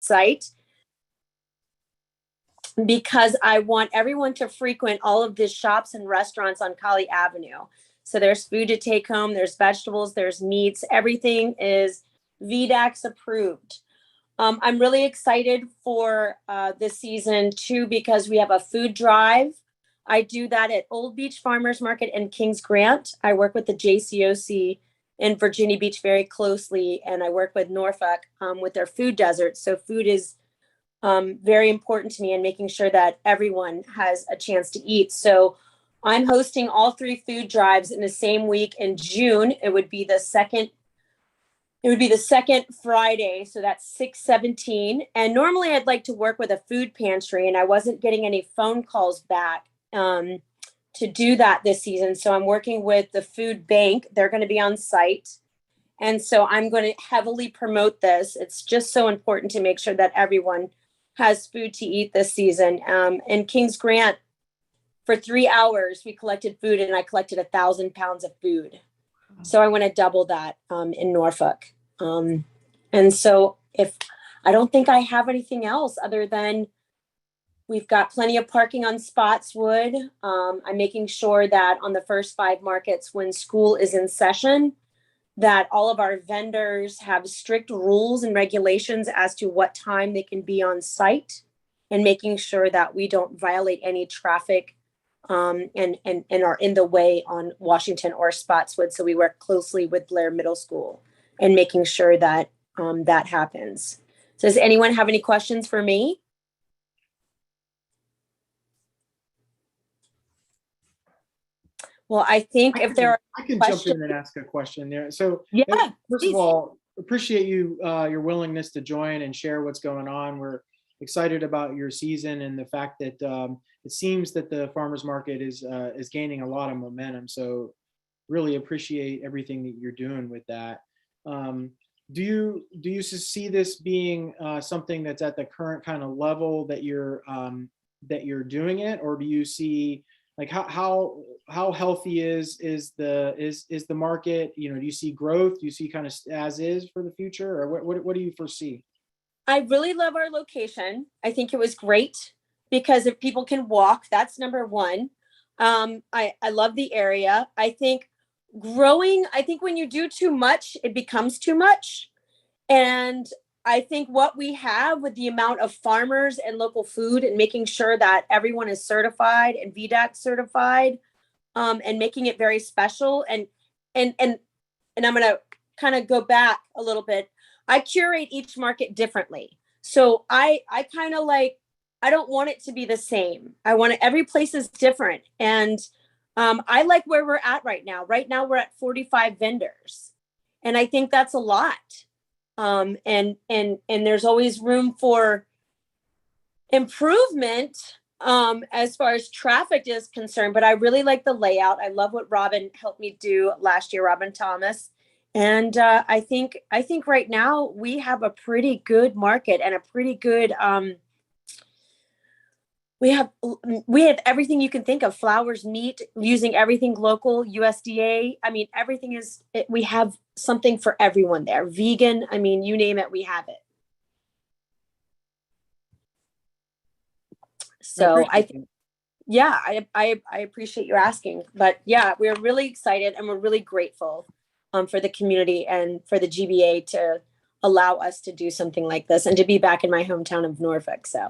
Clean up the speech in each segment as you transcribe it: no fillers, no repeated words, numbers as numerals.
site, because I want everyone to frequent all of the shops and restaurants on Colley Avenue. So there's food to take home, there's vegetables, there's meats, everything is VDAX approved. I'm really excited for this season too, because we have a food drive. I do that at Old Beach Farmers Market and Kings Grant. I work with the JCOC in Virginia Beach very closely, and I work with Norfolk with their food desert. So food is very important to me, and making sure that everyone has a chance to eat. So I'm hosting all 3 food drives in the same week in June. It would be the second Friday, so that's 6/17. And normally I'd like to work with a food pantry, and I wasn't getting any phone calls back to do that this season. So I'm working with the food bank. They're going to be on site. And so I'm going to heavily promote this. It's just so important to make sure that everyone has food to eat this season. In Kings Grant, for 3 hours, we collected food, and I collected 1,000 pounds of food. So I want to double that in Norfolk. And so I don't think I have anything else other than we've got plenty of parking on Spotswood. I'm making sure that on the first 5 markets, when school is in session, that all of our vendors have strict rules and regulations as to what time they can be on site, and making sure that we don't violate any traffic and are in the way on Washington or Spotswood. So we work closely with Blair Middle School and making sure that that happens. So does anyone have any questions for me? Well, I think if there are I can questions, jump in and ask a question there. So yeah, first please. of all, appreciate you your willingness to join and share what's going on. We're excited about your season and the fact that it seems that the farmers market is gaining a lot of momentum. So really appreciate everything that you're doing with that. Do you see this being something that's at the current kind of level that you're doing it, or do you see like how healthy is the market? You know, do you see growth? Do you see kind of as is for the future, or what do you foresee? I really love our location. I think it was great because if people can walk, that's number one. I love the area. I think when you do too much, it becomes too much. And I think what we have with the amount of farmers and local food, and making sure that everyone is certified and VDAC certified, and making it very special. And I'm going to kind of go back a little bit. I curate each market differently. So I kind of like, I don't want it to be the same. Every place is different. And I like where we're at right now. Right now we're at 45 vendors. And I think that's a lot. And there's always room for improvement as far as traffic is concerned. But I really like the layout. I love what Robin helped me do last year, Robin Thomas. And I think right now we have a pretty good market and a pretty good we have everything you can think of: flowers, meat, using everything local, USDA. I mean, everything is, we have something for everyone there. Vegan, I mean, you name it, we have it. So I think, yeah, I appreciate you asking. But yeah, we're really excited and we're really grateful for the community and for the GBA to allow us to do something like this and to be back in my hometown of Norfolk. So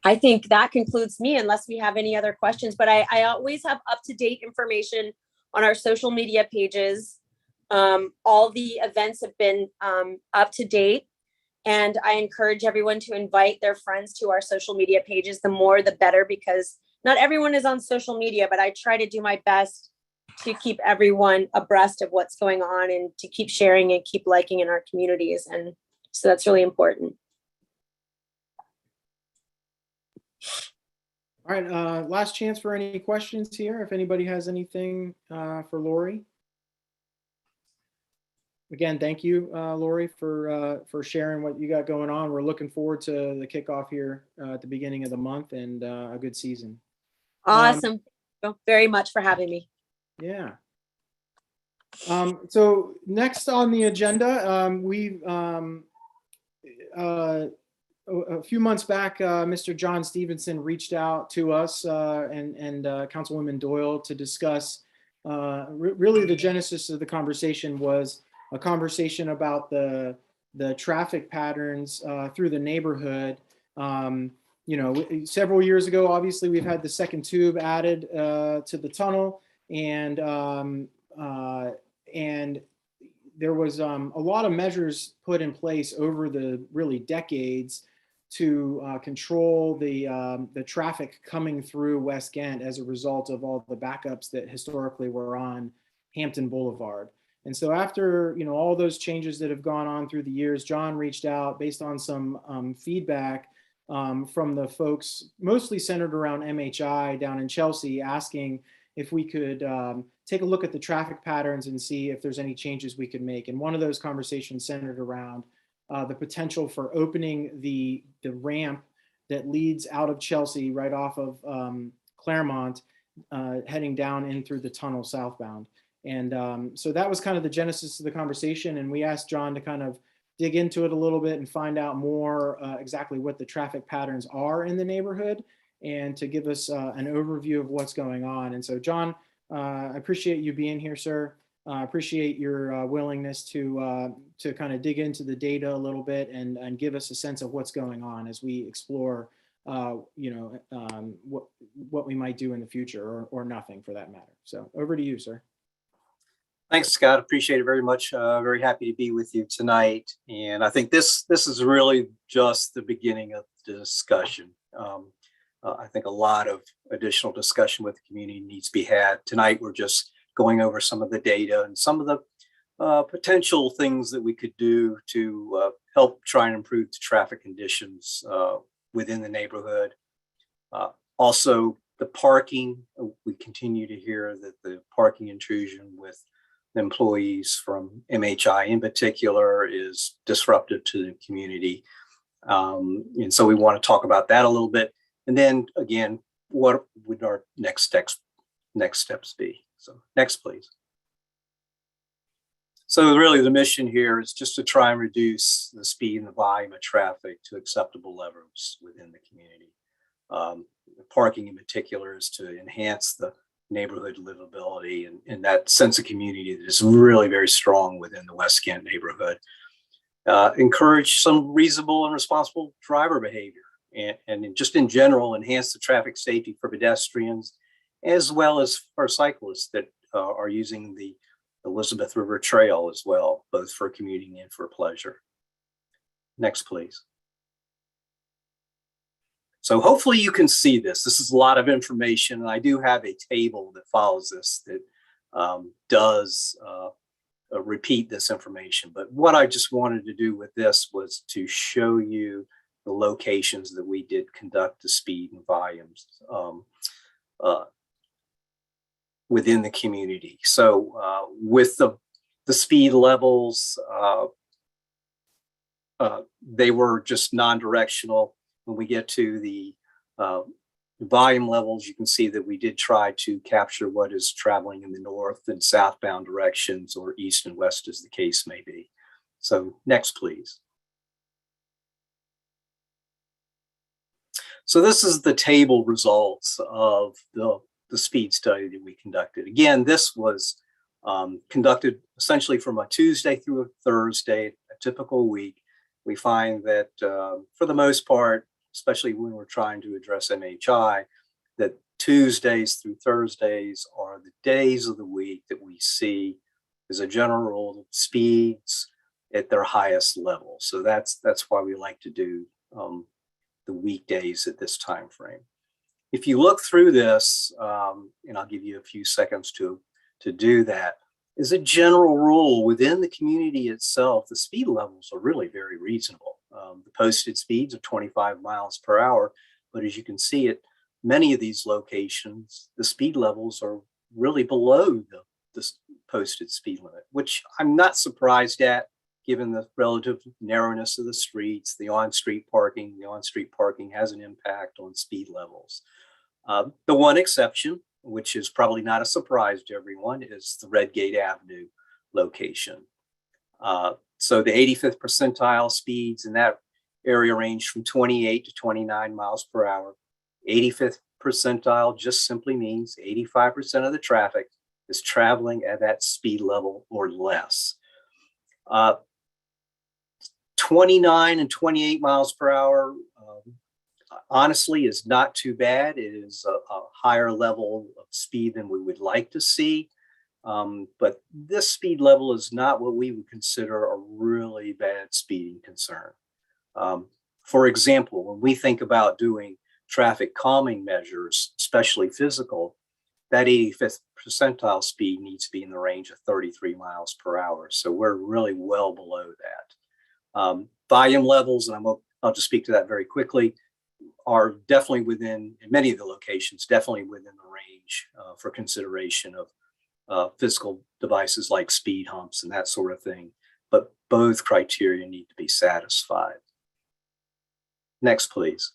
I think that concludes me, unless we have any other questions. But I always have up-to-date information on our social media pages. All the events have been up to date. And I encourage everyone to invite their friends to our social media pages. The more, the better, because not everyone is on social media, but I try to do my best to keep everyone abreast of what's going on and to keep sharing and keep liking in our communities. And so that's really important. All right, last chance for any questions here. If anybody has anything for Lori. Again, thank you, Lori, for sharing what you got going on. We're looking forward to the kickoff here at the beginning of the month, and a good season. Awesome. Thank you very much for having me. Yeah. So next on the agenda, a few months back, Mr. John Stevenson reached out to us and Councilwoman Doyle to discuss. Really, the genesis of the conversation was a conversation about the traffic patterns through the neighborhood. Several years ago, obviously, we've had the second tube added to the tunnel, and there was a lot of measures put in place over the really decades to control the traffic coming through West Ghent as a result of all the backups that historically were on Hampton Boulevard. And so after all those changes that have gone on through the years, John reached out based on some feedback from the folks mostly centered around MHI down in Chelsea, asking if we could take a look at the traffic patterns and see if there's any changes we could make. And one of those conversations centered around the potential for opening the ramp that leads out of Chelsea right off of Claremont, heading down in through the tunnel southbound. And so that was kind of the genesis of the conversation. And we asked John to kind of dig into it a little bit and find out more exactly what the traffic patterns are in the neighborhood, and to give us an overview of what's going on. And so, John, I appreciate you being here, sir. I appreciate your willingness to kind of dig into the data a little bit and give us a sense of what's going on as we explore, what we might do in the future, or nothing for that matter. So over to you, sir. Thanks, Scott. Appreciate it very much. Very happy to be with you tonight. And I think this is really just the beginning of the discussion. I think a lot of additional discussion with the community needs to be had. Tonight, we're just going over some of the data and some of the potential things that we could do to help try and improve the traffic conditions within the neighborhood. Also, the parking, we continue to hear that the parking intrusion with employees from MHI in particular is disruptive to the community. And so we want to talk about that a little bit. And then again, what would our next steps be? So next, please. So really the mission here is just to try and reduce the speed and the volume of traffic to acceptable levels within the community. The parking in particular is to enhance the neighborhood livability and that sense of community that is really very strong within the West Ghent neighborhood. Encourage some reasonable and responsible driver behavior, and just in general, enhance the traffic safety for pedestrians, as well as for cyclists that are using the Elizabeth River Trail as well, both for commuting and for pleasure. Next, please. So hopefully you can see this. This is a lot of information, and I do have a table that follows this that does repeat this information. But what I just wanted to do with this was to show you the locations that we did conduct the speed and volumes within the community. So with the speed levels, they were just non-directional. When we get to the volume levels, you can see that we did try to capture what is traveling in the north and southbound directions, or east and west as the case may be. So next, please. So this is the table results of the speed study that we conducted. Again, this was conducted essentially from a Tuesday through a Thursday, a typical week. We find that for the most part, especially when we're trying to address MHI, that Tuesdays through Thursdays are the days of the week that we see, as a general rule, speeds at their highest level. So that's why we like to do the weekdays at this time frame. If you look through this, and I'll give you a few seconds to do that, as a general rule within the community itself, the speed levels are really very reasonable. The posted speeds are 25 miles per hour, but as you can see at many of these locations, the speed levels are really below the posted speed limit, which I'm not surprised at, given the relative narrowness of the streets, the on-street parking. The on-street parking has an impact on speed levels. The one exception, which is probably not a surprise to everyone, is the Redgate Avenue location. So the 85th percentile speeds in that area ranged from 28 to 29 miles per hour. 85th percentile just simply means 85% of the traffic is traveling at that speed level or less. 29 and 28 miles per hour, honestly, is not too bad. It is a higher level of speed than we would like to see. But this speed level is not what we would consider a really bad speeding concern. For example, when we think about doing traffic calming measures, especially physical, that 85th percentile speed needs to be in the range of 33 miles per hour. So we're really well below that. Volume levels, and I'll just speak to that very quickly, are definitely within, in many of the locations, definitely within the range for consideration of physical devices like speed humps and that sort of thing. But both criteria need to be satisfied. Next, please.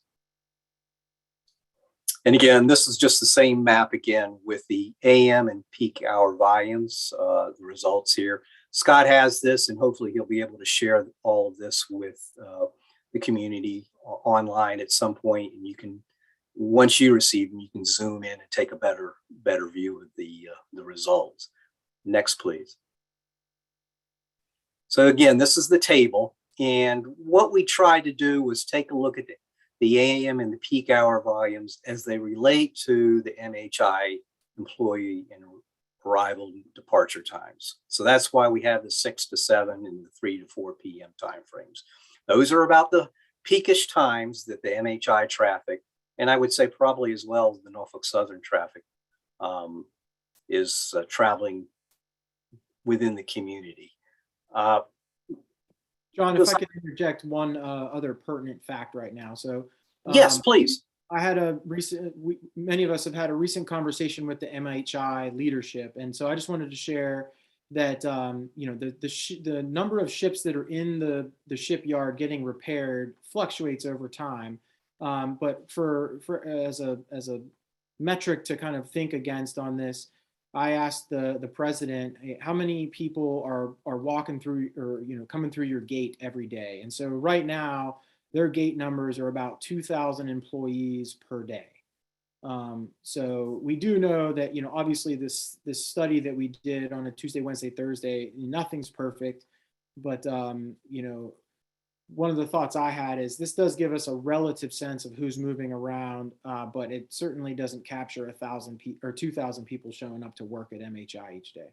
And again, this is just the same map again with the AM and peak hour volumes, the results here. Scott has this, and hopefully he'll be able to share all of this with the community online at some point. And you can, once you receive them, you can zoom in and take a better view of the results. Next, please. So again, this is the table. And what we tried to do was take a look at the AM and the peak hour volumes as they relate to the MHI employee and arrival and departure times. So that's why we have the 6 to 7 and the 3 to 4 p.m. timeframes. Those are about the peakish times that the MHI traffic, and I would say probably as well the Norfolk Southern traffic, is traveling within the community. John, if I could interject one other pertinent fact right now. So yes, please. I had many of us have had a recent conversation with the MHI leadership. And so I just wanted to share that, you know, the number of ships that are in the shipyard getting repaired fluctuates over time. But for as a metric to kind of think against on this, I asked the president, hey, how many people are walking through or, you know, coming through your gate every day? And so right now, their gate numbers are about 2,000 employees per day. So we do know that, you know, obviously this study that we did on a Tuesday, Wednesday, Thursday, nothing's perfect. But, you know, one of the thoughts I had is this does give us a relative sense of who's moving around, but it certainly doesn't capture 1,000 or 2,000 people showing up to work at MHI each day.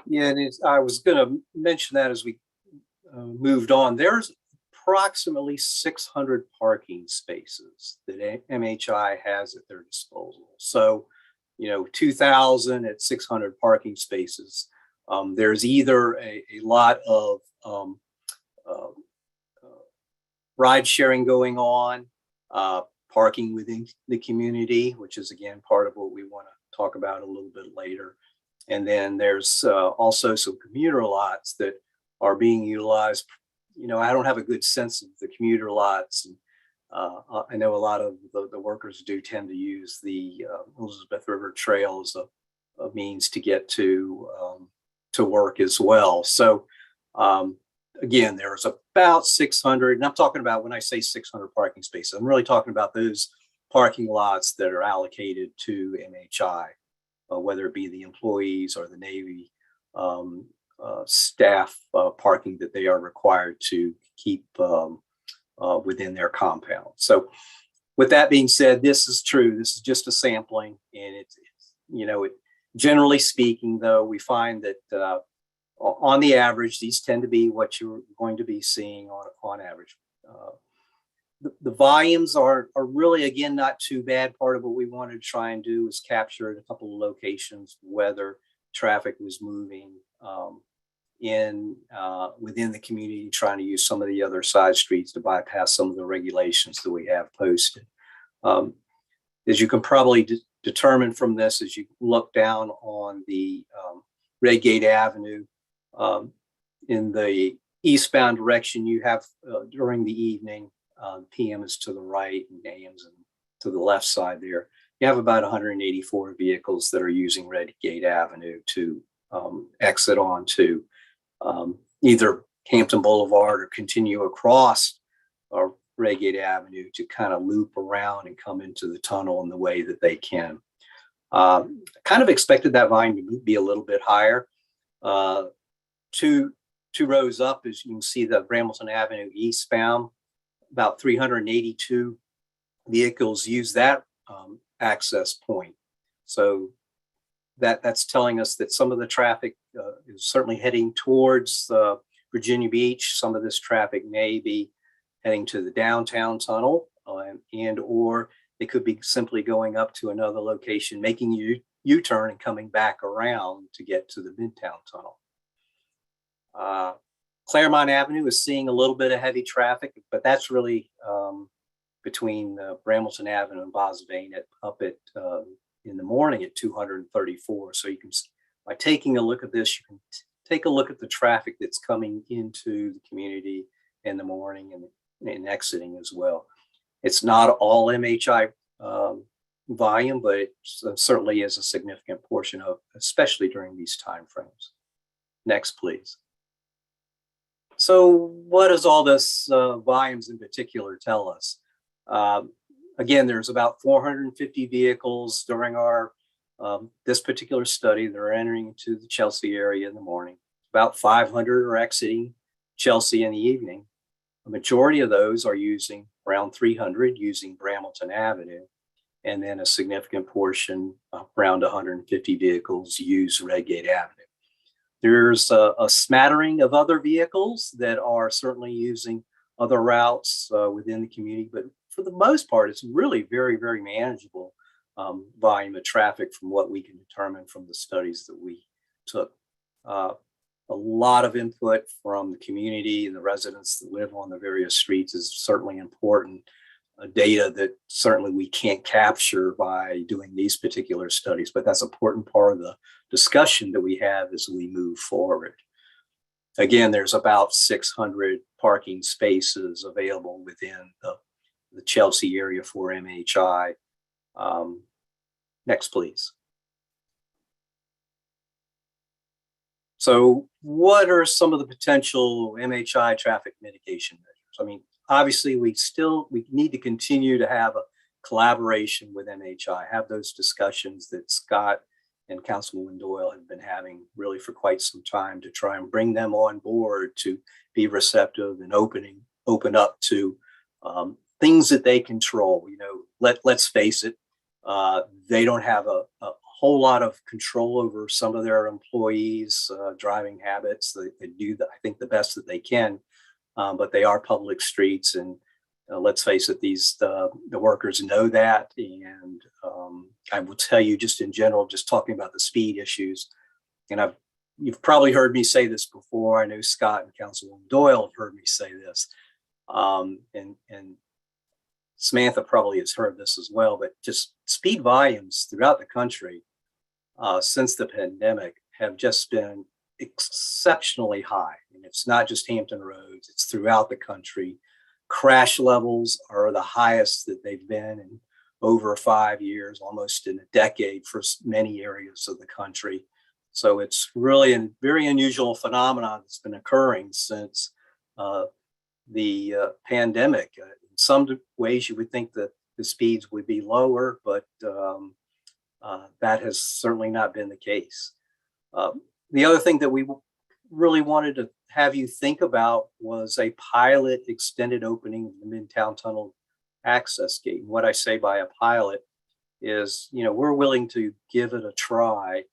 Yeah, and I was going to mention that as we moved on. There's approximately 600 parking spaces that MHI has at their disposal. So, you know, 2,000 at 600 parking spaces. There's either a lot of ride sharing going on, parking within the community, which is again part of what we want to talk about a little bit later. And then there's also some commuter lots that are being utilized. You know, I don't have a good sense of the commuter lots. And, I know a lot of the workers do tend to use the Elizabeth River Trail as a means to get to work as well. So again, there's about 600, and I'm talking about, when I say 600 parking spaces, I'm really talking about those parking lots that are allocated to MHI, whether it be the employees or the Navy staff parking that they are required to keep within their compound. So with that being said, this is true. This is just a sampling, and it's you know, generally speaking, though, we find that on the average, these tend to be what you're going to be seeing on average. The volumes are really, again, not too bad. Part of what we wanted to try and do is capture at a couple of locations whether traffic was moving within the community, trying to use some of the other side streets to bypass some of the regulations that we have posted. As you can probably determine from this, as you look down on the Redgate Avenue, in the eastbound direction, you have during the evening, PM is to the right and AM's to the left side there. You have about 184 vehicles that are using Redgate Avenue to exit onto either Hampton Boulevard or continue across Reigate Avenue to kind of loop around and come into the tunnel in the way that they can. Kind of expected that volume to be a little bit higher. Two rows up, as you can see, the Brambleton Avenue eastbound, about 382 vehicles use that access point. So that's telling us that some of the traffic is certainly heading towards Virginia Beach. Some of this traffic may be heading to the downtown tunnel, and or they could be simply going up to another location, making U-turn and coming back around to get to the Midtown tunnel. Claremont Avenue is seeing a little bit of heavy traffic, but that's really between Brambleton Avenue and Bosvane up at in the morning at 234. So you can, by taking a look at this, you can take a look at the traffic that's coming into the community in the morning and exiting as well. It's not all MHI volume, but it certainly is a significant portion of, especially during these time frames. Next, please. So what does all this volumes in particular tell us? Again, there's about 450 vehicles during our this particular study that are entering into the Chelsea area in the morning. About 500 are exiting Chelsea in the evening. A majority of those are using, around 300, using Brambleton Avenue. And then a significant portion, around 150 vehicles, use Reigate Avenue. There's a smattering of other vehicles that are certainly using other routes within the community, but for the most part, it's really very, very manageable volume of traffic from what we can determine from the studies that we took. A lot of input from the community and the residents that live on the various streets is certainly important. Data that certainly we can't capture by doing these particular studies, but that's an important part of the discussion that we have as we move forward. Again, there's about 600 parking spaces available within the Chelsea area for MHI. Next, please. So what are some of the potential MHI traffic mitigation measures? I mean, obviously, we need to continue to have a collaboration with MHI, have those discussions that Scott and Councilwoman Doyle have been having really for quite some time to try and bring them on board to be receptive and open up to things that they control. You know, let's face it, they don't have a whole lot of control over some of their employees' driving habits. They do, I think, the best that they can. But they are public streets, and let's face it, the workers know that. And I will tell you, just in general, just talking about the speed issues, and you've probably heard me say this before. I know Scott and Councilwoman Doyle have heard me say this, and Samantha probably has heard this as well. But just speed volumes throughout the country since the pandemic have just been exceptionally high. And it's not just Hampton roads, it's throughout the country. Crash levels are the highest that they've been in over 5 years, almost in a decade for many areas of the country. So it's really a very unusual phenomenon that's been occurring since the pandemic. In some ways, you would think that the speeds would be lower, but that has certainly not been the case. The other thing that we really wanted to have you think about was a pilot extended opening of the Midtown Tunnel access gate. And what I say by a pilot is, you know, we're willing to give it a try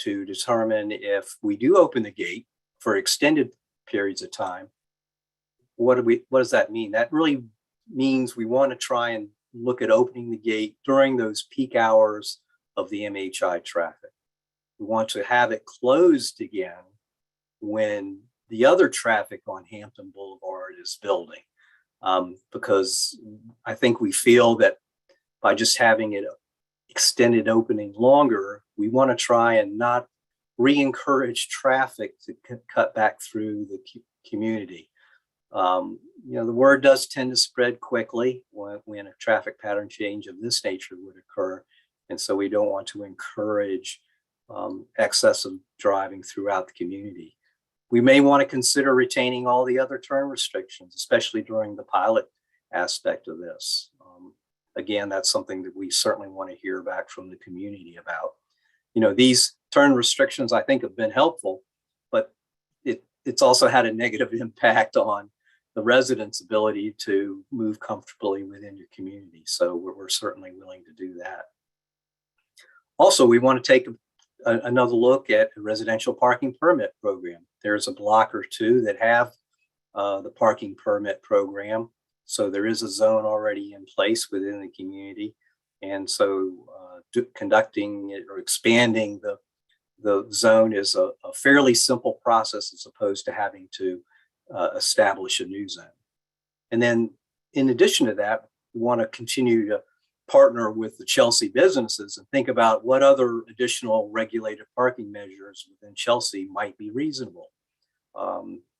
to determine if we do open the gate for extended periods of time. What does that mean? That really means we want to try and look at opening the gate during those peak hours of the MHI traffic. We want to have it closed again when the other traffic on Hampton Boulevard is building. Because I think we feel that by just having it extended opening longer, we want to try and not re-encourage traffic to cut back through the community. You know, the word does tend to spread quickly when a traffic pattern change of this nature would occur. And so we don't want to encourage excessive driving throughout the community. We may want to consider retaining all the other turn restrictions, especially during the pilot aspect of this. Again, that's something that we certainly want to hear back from the community about. These turn restrictions, I think, have been helpful, but it's also had a negative impact on the residents' ability to move comfortably within your community. So we're certainly willing to do that. Also, we want to take another look at a residential parking permit program. There's a block or two that have the parking permit program. So there is a zone already in place within the community. And so conducting it or expanding the zone is a fairly simple process as opposed to having to establish a new zone. And then in addition to that, we want to continue to partner with the Chelsea businesses and think about what other additional regulated parking measures within Chelsea might be reasonable.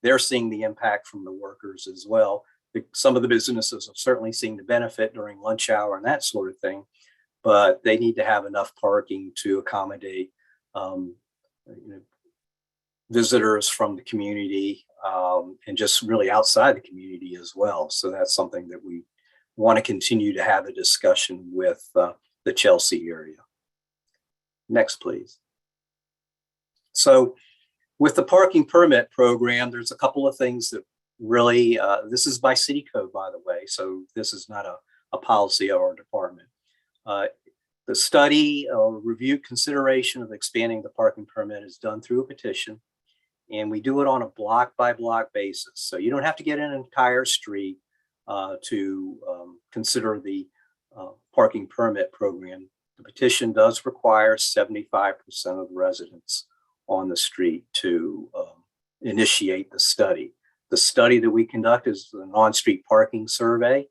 They're seeing the impact from the workers as well. Some of the businesses have certainly seen the benefit during lunch hour and that sort of thing, but they need to have enough parking to accommodate visitors from the community and just really outside the community as well. So that's something that we want to continue to have a discussion with the Chelsea area. Next, please. So with the parking permit program, there's a couple of things that really, this is by city code, by the way, so this is not a policy of our department. The study or review consideration of expanding the parking permit is done through a petition, and we do it on a block by block basis. So you don't have to get an entire street to consider the parking permit program. The petition does require 75% of the residents on the street to initiate the study. The study that we conduct is an on-street parking survey.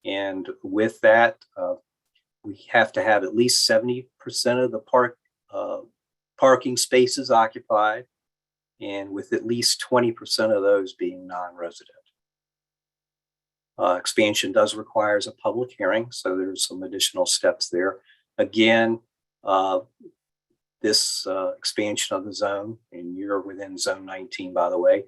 And with that, we have to have at least 70% of the parking spaces occupied, and with at least 20% of those being non-resident. Expansion does require a public hearing, so there's some additional steps there. Again, this expansion of the zone, and you're within zone 19, by the way,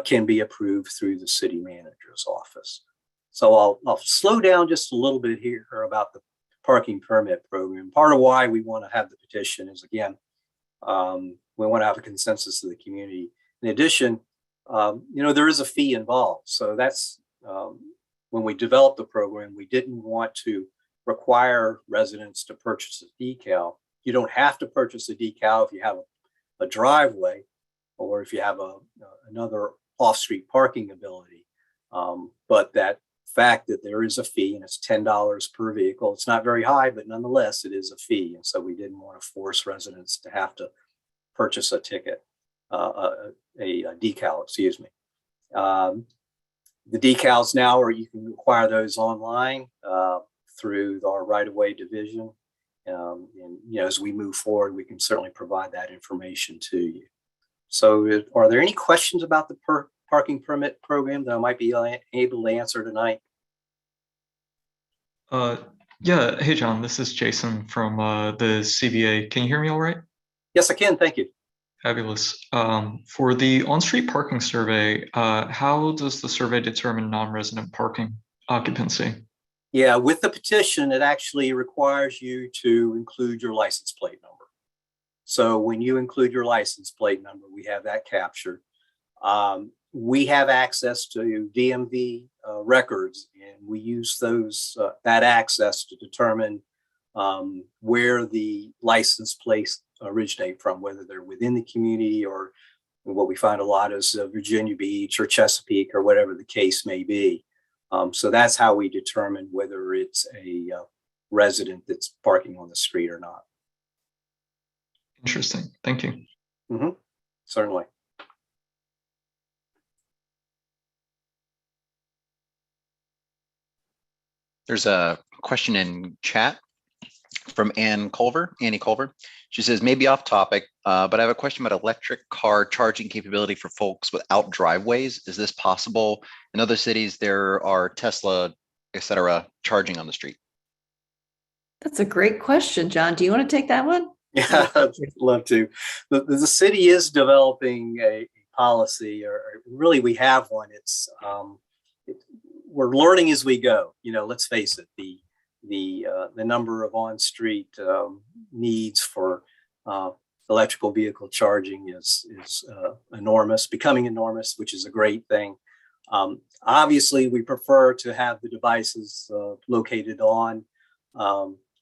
can be approved through the city manager's office. So I'll slow down just a little bit here about the parking permit program. Part of why we want to have the petition is, again, we want to have a consensus of the community. In addition, there is a fee involved. So that's when we developed the program, we didn't want to require residents to purchase a decal. You don't have to purchase a decal if you have a driveway or if you have another off-street parking ability. But that fact that there is a fee, and it's $10 per vehicle, it's not very high, but nonetheless, it is a fee. And so we didn't want to force residents to have to purchase a ticket, a decal, excuse me. The decals now, or you can acquire those online through our right-of-way division. And as we move forward, we can certainly provide that information to you. So are there any questions about the parking permit program that I might be able to answer tonight? Yeah. Hey, John, this is Jason from the CVA. Can you hear me all right? Yes, I can. Thank you. Fabulous. For the on-street parking survey, how does the survey determine non-resident parking occupancy? Yeah, with the petition, it actually requires you to include your license plate number. So when you include your license plate number, we have that captured. We have access to DMV records, and we use that access to determine where the license plates originate from, whether they're within the community or what we find a lot is Virginia Beach or Chesapeake or whatever the case may be. So that's how we determine whether it's a resident that's parking on the street or not. Interesting. Thank you. Mm-hmm. Certainly. There's a question in chat from Annie Culver. She says, maybe off topic, but I have a question about electric car charging capability for folks without driveways. Is this possible? In other cities, there are Tesla, et cetera, charging on the street. That's a great question, John. Do you want to take that one? Yeah, I'd love to. The city is developing a policy, or really we have one. We're learning as we go. Let's face it, the number of on-street needs for electrical vehicle charging is enormous, becoming enormous, which is a great thing. Obviously, we prefer to have the devices located on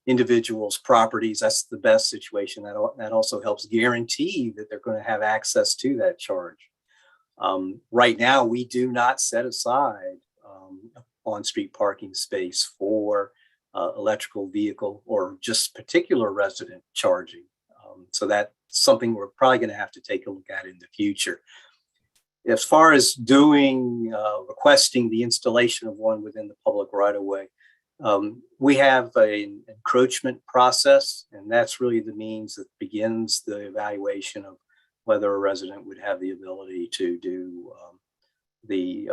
individuals' properties. That's the best situation. That also helps guarantee that they're going to have access to that charge. Right now, we do not set aside on-street parking space for electrical vehicle or just particular resident charging. So that's something we're probably going to have to take a look at in the future. As far as requesting the installation of one within the public right-of-way, we have an encroachment process, and that's really the means that begins the evaluation of whether a resident would have the ability to do the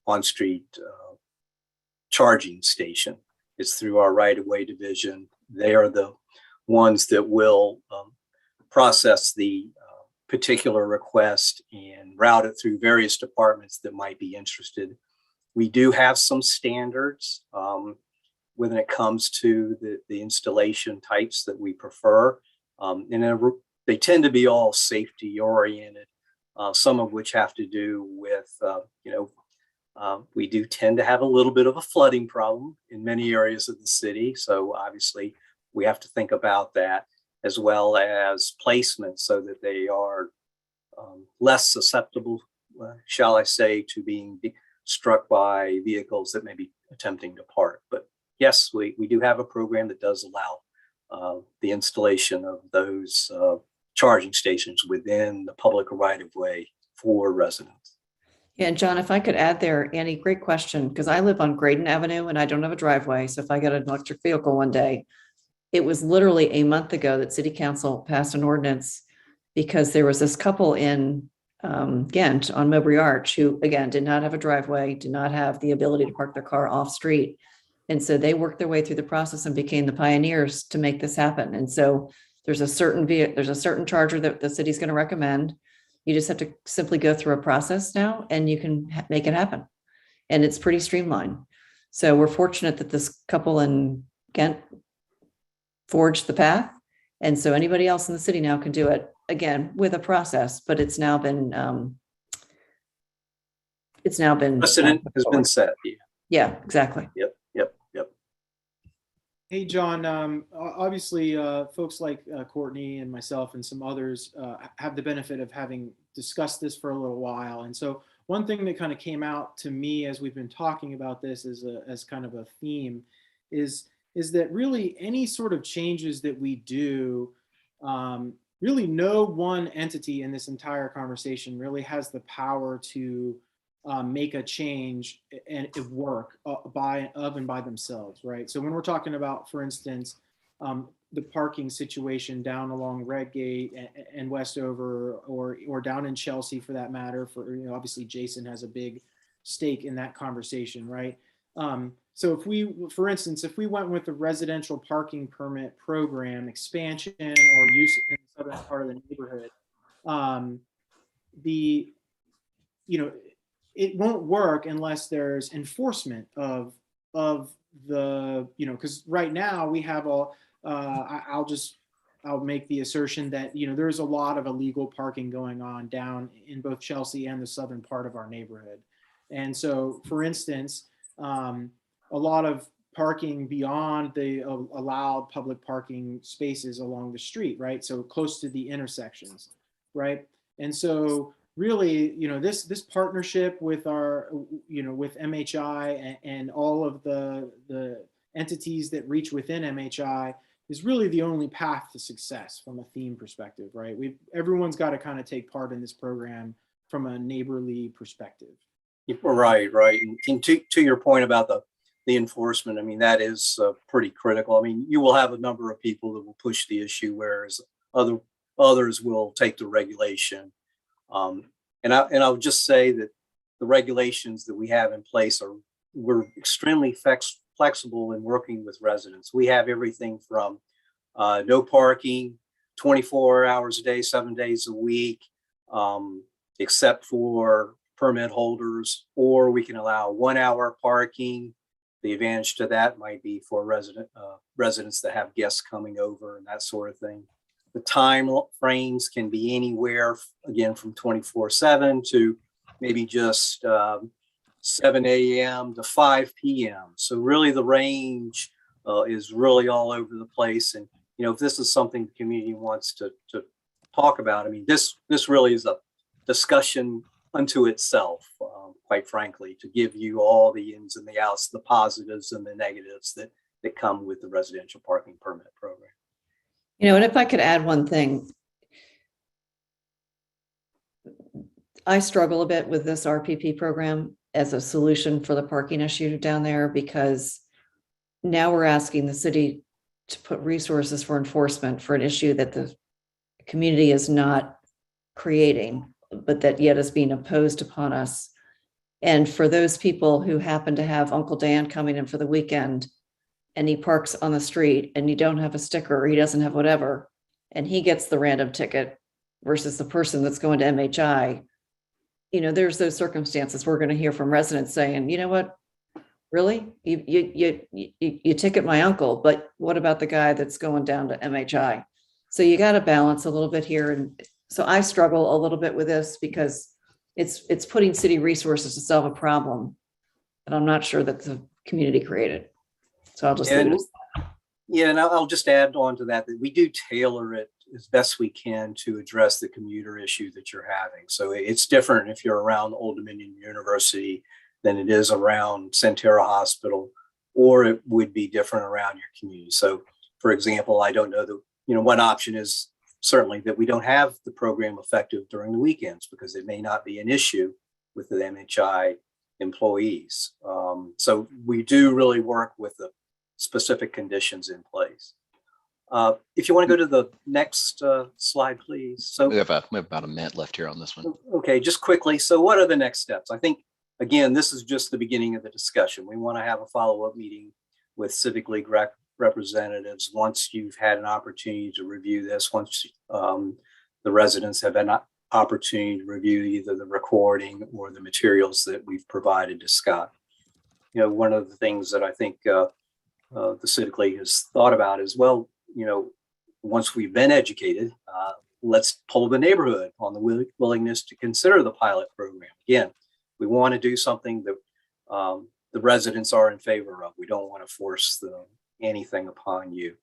on-street charging station. It's through our right-of-way division. They are the ones that will process the particular request and route it through various departments that might be interested. We do have some standards when it comes to the installation types that we prefer. And they tend to be all safety oriented, some of which have to do with, we do tend to have a little bit of a flooding problem in many areas of the city. So obviously we have to think about that, as well as placement so that they are less susceptible, shall I say, to being struck by vehicles that may be attempting to park. But yes, we do have a program that does allow the installation of those charging stations within the public right-of-way for residents. Yeah, and John, if I could add there, Annie, great question, because I live on Graydon Avenue and I don't have a driveway. So if I get an electric vehicle one day, it was literally a month ago that City Council passed an ordinance because there was this couple in Ghent on Mowbray Arch who, again, did not have a driveway, did not have the ability to park their car off street. And so they worked their way through the process and became the pioneers to make this happen. And so there's a certain charger that the city's going to recommend. You just have to simply go through a process now and you can make it happen. And it's pretty streamlined. So we're fortunate that this couple in Ghent forged the path. And so anybody else in the city now can do it, again, with a process, but it's now been Precedent has been set. Yeah, exactly. Yep. Hey, John, obviously, folks like Courtney and myself and some others have the benefit of having discussed this for a little while. And so one thing that kind of came out to me as we've been talking about this as kind of a theme is that really any sort of changes that we do, really no one entity in this entire conversation really has the power to make a change and it work by themselves, right? So when we're talking about, for instance, the parking situation down along Redgate and Westover, or down in Chelsea for that matter, obviously Jason has a big stake in that conversation, right? So for instance, if we went with the residential parking permit program expansion or use in the southern part of the neighborhood, it won't work unless there's enforcement of the, because right now we have I'll make the assertion that, there's a lot of illegal parking going on down in both Chelsea and the southern part of our neighborhood. And so, for instance, a lot of parking beyond the allowed public parking spaces along the street, right? So close to the intersections, right? And so really, this partnership with with MHI and all of the entities that reach within MHI is really the only path to success from a theme perspective, right? Everyone's got to kind of take part in this program from a neighborly perspective. Right. And to your point about the enforcement, I mean, that is pretty critical. I mean, you will have a number of people that will push the issue, whereas others will take the regulation. And I'll just say that the regulations that we have in place we're extremely flexible in working with residents. We have everything from no parking, 24 hours a day, 7 days a week. except for permit holders, or we can allow 1 hour parking. The advantage to that might be for residents that have guests coming over and that sort of thing. The time frames can be anywhere, again, from 24/7 to maybe just 7 a.m. to 5 p.m. So really the range is really all over the place. And, you know, if this is something the community wants to talk about, I mean, this really is a discussion unto itself, quite frankly, to give you all the ins and the outs, the positives and the negatives that come with the residential parking permit program. You know, and if I could add one thing, I struggle a bit with this RPP program as a solution for the parking issue down there, because now we're asking the city to put resources for enforcement for an issue that the community is not creating, but that yet is being imposed upon us. And for those people who happen to have Uncle Dan coming in for the weekend and he parks on the street and you don't have a sticker or he doesn't have whatever, and he gets the random ticket versus the person that's going to MHI, you know, there's those circumstances we're going to hear from residents saying, you know what, really? You ticket my uncle, but what about the guy that's going down to MHI? So you got to balance a little bit here. And so I struggle a little bit with this because it's putting city resources to solve a problem that I'm not sure that the community created. So I'll just leave it. Yeah, and I'll just add on to that we do tailor it as best we can to address the commuter issue that you're having. So it's different if you're around Old Dominion University than it is around Centera Hospital, or it would be different around your community. So, for example, I don't know that, you know, one option is certainly that we don't have the program effective during the weekends because it may not be an issue with the MHI employees. So we do really work with the specific conditions in place. If you want to go to the next slide, please. So we have about a minute left here on this one. Okay, just quickly. So what are the next steps? I think, again, this is just the beginning of the discussion. We want to have a follow-up meeting with Civic League representatives once you've had an opportunity to review this, once the residents have an opportunity to review either the recording or the materials that we've provided to Scott. You know, one of the things that I think the Civic League has thought about is, well, you know, once we've been educated, let's poll the neighborhood on the willingness to consider the pilot program. Again, we want to do something that the residents are in favor of. We don't want to force anything upon you.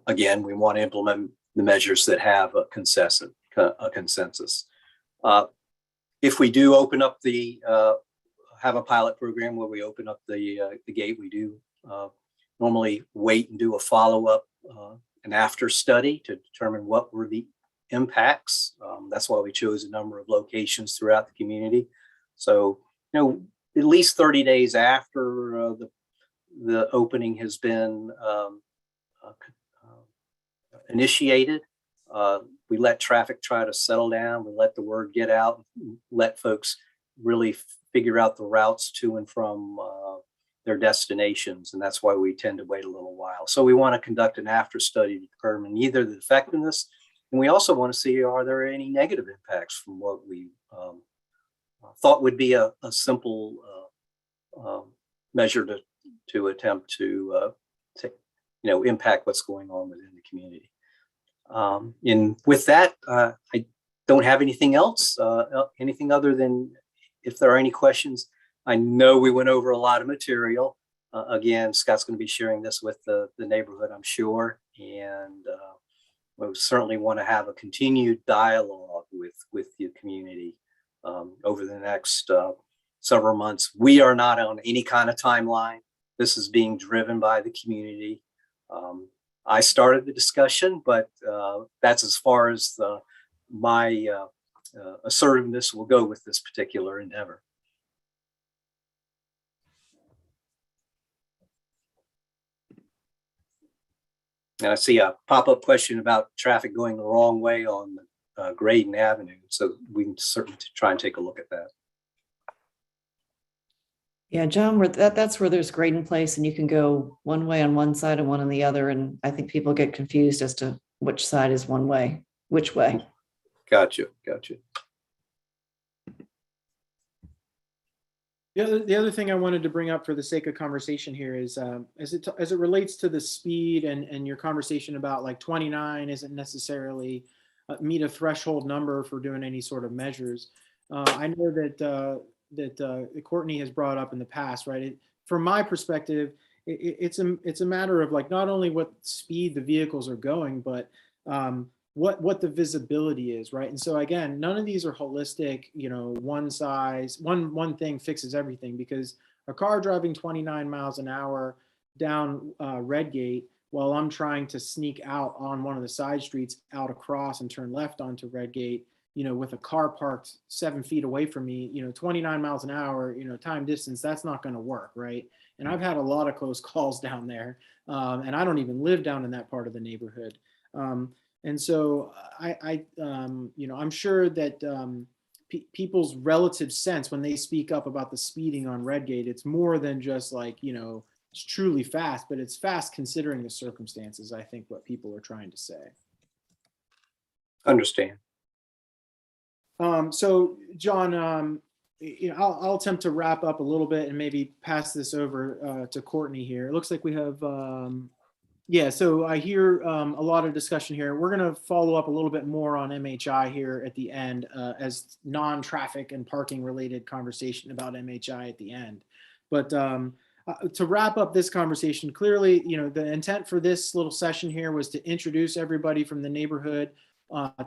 Again, we want to implement the measures that have a consensus. If we do open up have a pilot program where we open up the gate, we do normally wait and do a follow-up, an after study to determine what were the impacts. That's why we chose a number of locations throughout the community. So, you know, at least 30 days after the opening has been initiated, we let traffic try to settle down. We let the word get out, let folks really figure out the routes to and from their destinations. And that's why we tend to wait a little while. So we want to conduct an after study to determine either the effectiveness, and we also want to see, are there any negative impacts from what we thought would be a simple measure to attempt to impact what's going on within the community. And with that, I don't have anything else, anything other than if there are any questions. I know we went over a lot of material. Again, Scott's going to be sharing this with the neighborhood, I'm sure. And we certainly want to have a continued dialogue with the community over the next several months. We are not on any kind of timeline. This is being driven by the community. I started the discussion, but that's as far as my assertiveness will go with this particular endeavor. And I see a pop-up question about traffic going the wrong way on Graydon Avenue. So we can certainly try and take a look at that. Yeah, John, that's where there's Graydon Place and you can go one way on one side and one on the other. And I think people get confused as to which side is one way, which way. Gotcha. The other thing I wanted to bring up for the sake of conversation here is as it relates to the speed and your conversation about like 29 isn't necessarily meet a threshold number for doing any sort of measures. I know that Courtney has brought up in the past, right? From my perspective, it's a matter of like not only what speed the vehicles are going, but what the visibility is, right? And so again, none of these are holistic, one thing fixes everything, because a car driving 29 miles an hour down Redgate while I'm trying to sneak out on one of the side streets out across and turn left onto Redgate, with a car parked 7 feet away from me, 29 miles an hour, time distance, that's not going to work, right? And I've had a lot of close calls down there, and I don't even live down in that part of the neighborhood. And so I'm sure that people's relative sense when they speak up about the speeding on Redgate, it's more than just like, it's truly fast, but it's fast considering the circumstances, I think what people are trying to say. Understand. So John, I'll attempt to wrap up a little bit and maybe pass this over to Courtney here. It looks like we have so I hear a lot of discussion here. We're going to follow up a little bit more on MHI here at the end as non-traffic and parking related conversation about MHI at the end. But to wrap up this conversation, clearly, the intent for this little session here was to introduce everybody from the neighborhood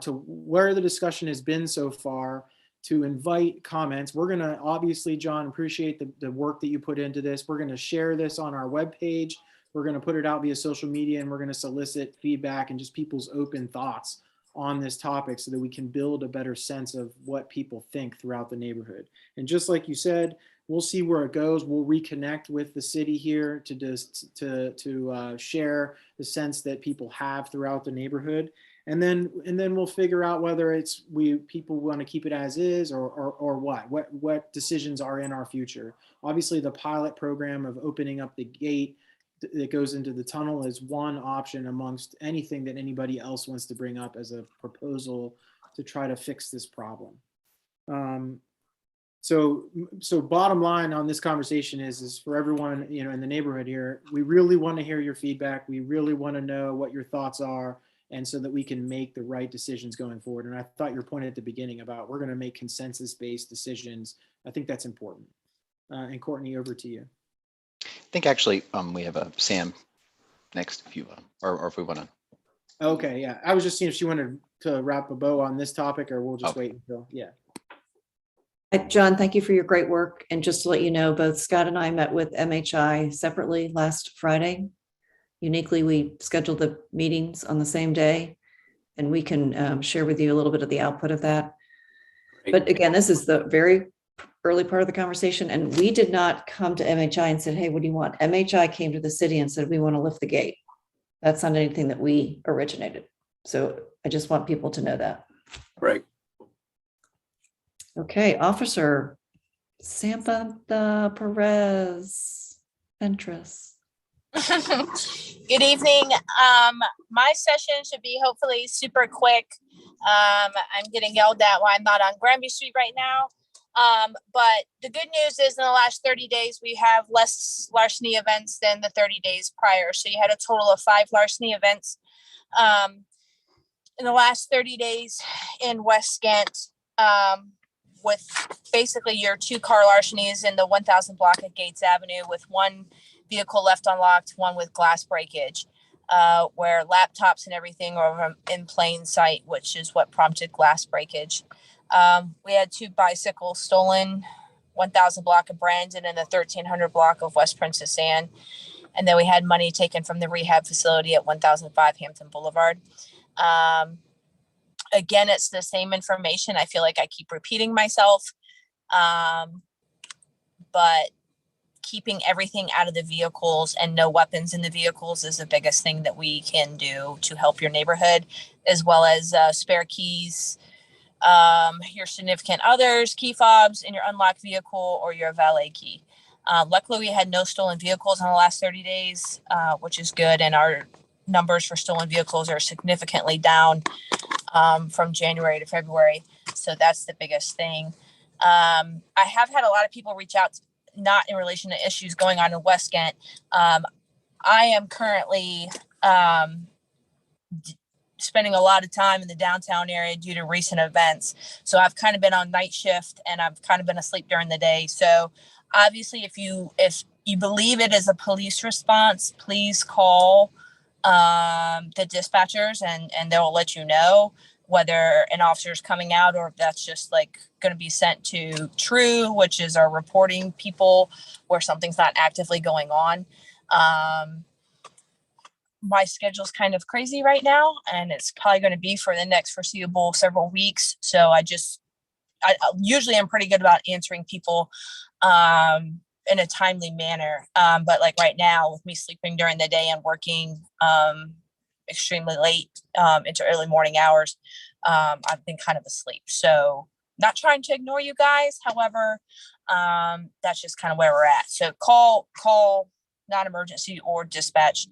to where the discussion has been so far, to invite comments. We're going to obviously, John, appreciate the work that you put into this. We're going to share this on our webpage. We're going to put it out via social media, and we're going to solicit feedback and just people's open thoughts on this topic so that we can build a better sense of what people think throughout the neighborhood. And just like you said, we'll see where it goes. We'll reconnect with the city here to share the sense that people have throughout the neighborhood. And then we'll figure out whether people want to keep it as is or what decisions are in our future. Obviously, the pilot program of opening up the gate that goes into the tunnel is one option amongst anything that anybody else wants to bring up as a proposal to try to fix this problem. So bottom line on this conversation is for everyone, in the neighborhood here, we really want to hear your feedback. We really want to know what your thoughts are, and so that we can make the right decisions going forward. And I thought your point at the beginning about we're going to make consensus-based decisions, I think that's important. And Courtney, over to you. I think actually we have a Sam next, if you or if we want to. Okay, yeah. I was just seeing if she wanted to wrap a bow on this topic, or we'll just wait until, yeah. John, thank you for your great work. And just to let you know, both Scott and I met with MHI separately last Friday. Uniquely, we scheduled the meetings on the same day, and we can share with you a little bit of the output of that. Great. But again, this is the very early part of the conversation, and we did not come to MHI and said, hey, what do you want? MHI came to the city and said, we want to lift the gate. That's not anything that we originated. So I just want people to know that. Right. Okay, Officer Samantha Perez Ventris. Good evening. My session should be hopefully super quick. I'm getting yelled at while I'm not on Granby Street right now. But the good news is in the last 30 days, we have less larceny events than the 30 days prior. So you had a total of 5 larceny events in the last 30 days in West Ghent, with basically your 2 car larcenies in the 1000 block of Gates Avenue, with 1 vehicle left unlocked, 1 with glass breakage, where laptops and everything are in plain sight, which is what prompted glass breakage. We had 2 bicycles stolen, 1000 block of Brandon and the 1300 block of West Princess Anne. And then we had money taken from the rehab facility at 1005 Hampton Boulevard. Again, it's the same information. I feel like I keep repeating myself, but keeping everything out of the vehicles and no weapons in the vehicles is the biggest thing that we can do to help your neighborhood, as well as spare keys, your significant others, key fobs in your unlocked vehicle, or your valet key. Luckily, we had no stolen vehicles in the last 30 days, which is good. And our numbers for stolen vehicles are significantly down from January to February. So that's the biggest thing. I have had a lot of people reach out, not in relation to issues going on in West Ghent. I am currently spending a lot of time in the downtown area due to recent events. So I've kind of been on night shift and I've kind of been asleep during the day. So obviously if you believe it is a police response, please call the dispatchers and they'll let you know whether an officer is coming out or if that's just like going to be sent to True, which is our reporting people where something's not actively going on. My schedule's kind of crazy right now, and it's probably going to be for the next foreseeable several weeks. So I usually am pretty good about answering people in a timely manner. But like right now, with me sleeping during the day and working extremely late into early morning hours, I've been kind of asleep. So not trying to ignore you guys. However, that's just kind of where we're at. So call non-emergency or dispatch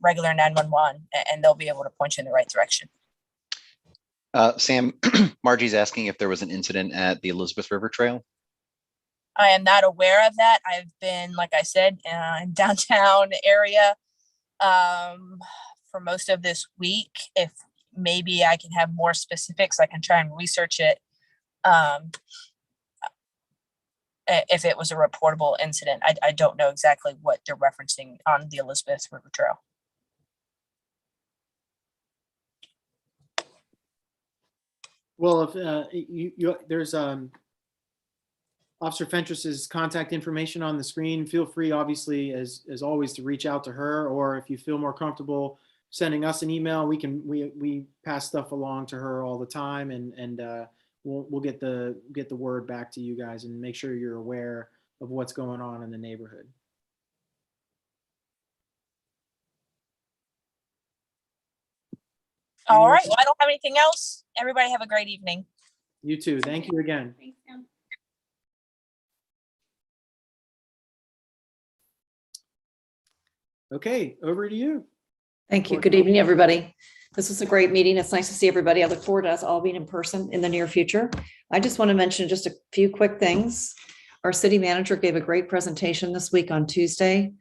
regular 911 and they'll be able to point you in the right direction. Sam, Margie's asking if there was an incident at the Elizabeth River Trail. I am not aware of that. I've been, like I said, in downtown area for most of this week. If maybe I can have more specifics, I can try and research it. If it was a reportable incident, I don't know exactly what they're referencing on the Elizabeth River Trail. Well, if there's Officer Fentress's contact information on the screen, feel free, obviously, as always, to reach out to her, or if you feel more comfortable sending us an email, we pass stuff along to her all the time, and we'll get the word back to you guys and make sure you're aware of what's going on in the neighborhood. All right. Well, I don't have anything else. Everybody have a great evening. You too. Thank you again. Thanks, Sam. Okay, over to you. Thank you. Good evening, everybody. This was a great meeting. It's nice to see everybody. I look forward to us all being in person in the near future. I just want to mention just a few quick things. Our city manager gave a great presentation this week on Tuesday